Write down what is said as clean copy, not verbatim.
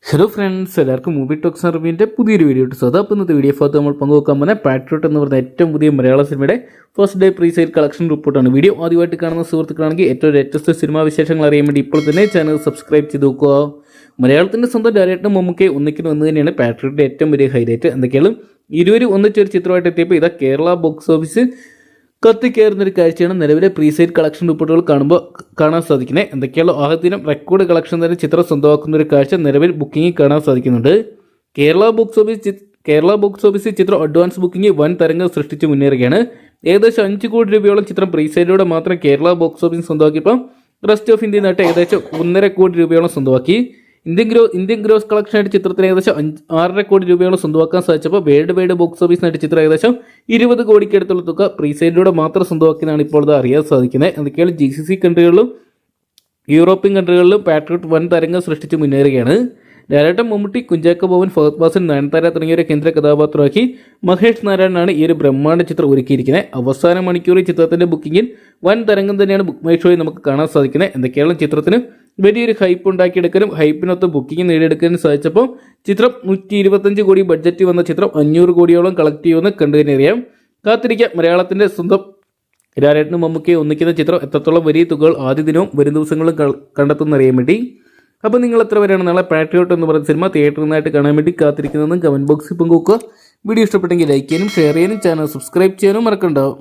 Hello friends, എല്ലാവർക്കും movie talks അറിവിൻ്റെ പുതിയൊരു വീഡിയോ ഇട്ട് സ്വതം. അപ്പോൾ ഇന്നത്തെ വീഡിയോ ഭാഗത്ത് നമ്മൾ പങ്കുവെക്കാൻ പോകുന്ന പാട്രിയോട്ട് എന്ന് പറയുന്ന ഏറ്റവും പുതിയ മലയാള സിനിമയുടെ first day pre sale collection റിപ്പോർട്ടാണ്. വീഡിയോ ആദ്യമായിട്ട് കാണുന്ന സുഹൃത്തുക്കളാണെങ്കിൽ ഏറ്റവും ലേറ്റസ്റ്റ് സിനിമാ വിശേഷങ്ങൾ അറിയാൻ വേണ്ടി ഇപ്പോൾ തന്നെ ചാനൽ സബ്സ്ക്രൈബ് ചെയ്ത് നോക്കുക. മലയാളത്തിൻ്റെ സ്വന്തം ഡയറക്ടർ മമ്മൂക്കയെ ഒന്നിക്കുന്നു എന്ന് തന്നെയാണ് പാട്രിയോട്ടിൻ്റെ ഏറ്റവും വലിയ ഹൈലൈറ്റ്. എന്തൊക്കെയാണ് ഇരുവരും ഒന്നിച്ചൊരു ചിത്രമായിട്ട് എത്തിയപ്പോൾ ഇതാ കേരള ബോക്സ് ഓഫീസ് കത്തിക്കയറുന്നൊരു കാഴ്ചയാണ് നിലവിലെ പ്രീസെയിൽ കളക്ഷൻ റിപ്പോർട്ടുകൾ കാണാൻ സാധിക്കുന്നത്. എന്തൊക്കെയാണ് ആദ്യദിനം റെക്കോർഡ് കളക്ഷൻ തന്നെ ചിത്രം സ്വന്തമാക്കുന്ന ഒരു കാഴ്ച നിലവിൽ ബുക്കിംഗ് കാണാൻ സാധിക്കുന്നുണ്ട്. കേരള ബോക്സ് ഓഫീസ് ചിത്രം അഡ്വാൻസ് ബുക്കിംഗ് വൻ തരംഗം സൃഷ്ടിച്ച് മുന്നേറുകയാണ്. ഏകദേശം 5 കോടി രൂപയോളം ചിത്രം പ്രീസെയിലൂടെ മാത്രം കേരള ബോക്സ് ഓഫീസ് സ്വന്തമാക്കിയപ്പോൾ റെസ്റ്റ് ഓഫ് ഇന്ത്യ നാട്ട് ഏകദേശം 1.5 കോടി രൂപയോളം സ്വന്തമാക്കി. ഇന്ത്യൻ ഗ്രോസ് കളക്ഷനായിട്ട് ചിത്രത്തിന് ഏകദേശം 6.5 കോടി രൂപയോളം സ്വന്തമാക്കാൻ സാധിച്ചപ്പോൾ വേൾഡ് വൈഡ് ബോക്സ് ഓഫീസിനായിട്ട് ചിത്രം ഏകദേശം 20 കോടിക്ക് അടുത്തുള്ള തുക പ്രീസെയിലൂടെ മാത്രം സ്വന്തമാക്കിയെന്നാണ് ഇപ്പോൾ ഇത് അറിയാൻ സാധിക്കുന്നത്. എന്തൊക്കെയാണ് GCC കൺട്രികളിലും യൂറോപ്യൻ കൺട്രികളിലും പാട്രിയോട്ട് വൻ തരംഗം സൃഷ്ടിച്ച് മുന്നേറുകയാണ്. ഡയറക്ടർ മമ്മൂട്ടി, കുഞ്ചാക്കോ ബോബൻ, ഫഹദ് ഫാസിൽ, നയൻതാര തുടങ്ങിയവരെ കേന്ദ്ര കഥാപാത്രമാക്കി മഹേഷ് നാരായണനാണ് ഈ ഒരു ബ്രഹ്മാണ്ഡ ചിത്രം ഒരുക്കിയിരിക്കുന്നത്. അവസാന മണിക്കൂറിൽ ചിത്രത്തിന്റെ ബുക്കിങ്ങിൽ വൻ തരംഗം തന്നെയാണ് ബുക്ക് മൈ ഷോയിൽ നമുക്ക് കാണാൻ സാധിക്കുന്നത്. എന്തൊക്കെയാണ് ചിത്രത്തിന് വലിയൊരു ഹൈപ്പ് ഉണ്ടാക്കിയെടുക്കാനും ഹൈപ്പിനൊത്ത് ബുക്കിംഗ് നേടിയെടുക്കാനും സാധിച്ചപ്പോൾ ചിത്രം 125 കോടി ബഡ്ജറ്റ് വന്ന ചിത്രം 500 കോടിയോളം കളക്ട് ചെയ്യുമെന്ന് കണ്ടുകഴിഞ്ഞറിയാം. കാത്തിരിക്കാം മലയാളത്തിന്റെ സ്വന്തം ഡയറക്ടർ മമ്മൂക്കയെ ഒന്നിക്കുന്ന ചിത്രം എത്രത്തോളം വലിയ തുകകൾ ആദ്യ ദിനവും വരും ദിവസങ്ങളും കണ്ടെത്തുന്നറിയാൻ വേണ്ടി. അപ്പോൾ നിങ്ങൾ എത്ര വരെയാണ് നാളെ പാട്രിയോട്ട് എന്ന് പറയുന്ന സിനിമ തിയേറ്ററിൽ നിന്നായിട്ട് കാണാൻ വേണ്ടി കാത്തിരിക്കുന്നതെന്നും കമൻറ്റ് ബോക്സിൽ പങ്കുവെക്കുക. വീഡിയോ ഇഷ്ടപ്പെട്ടെങ്കിൽ ലൈക്ക് ചെയ്യാനും ഷെയർ ചെയ്യാനും ചാനൽ സബ്സ്ക്രൈബ് ചെയ്യാനും മറക്കണ്ടാവും.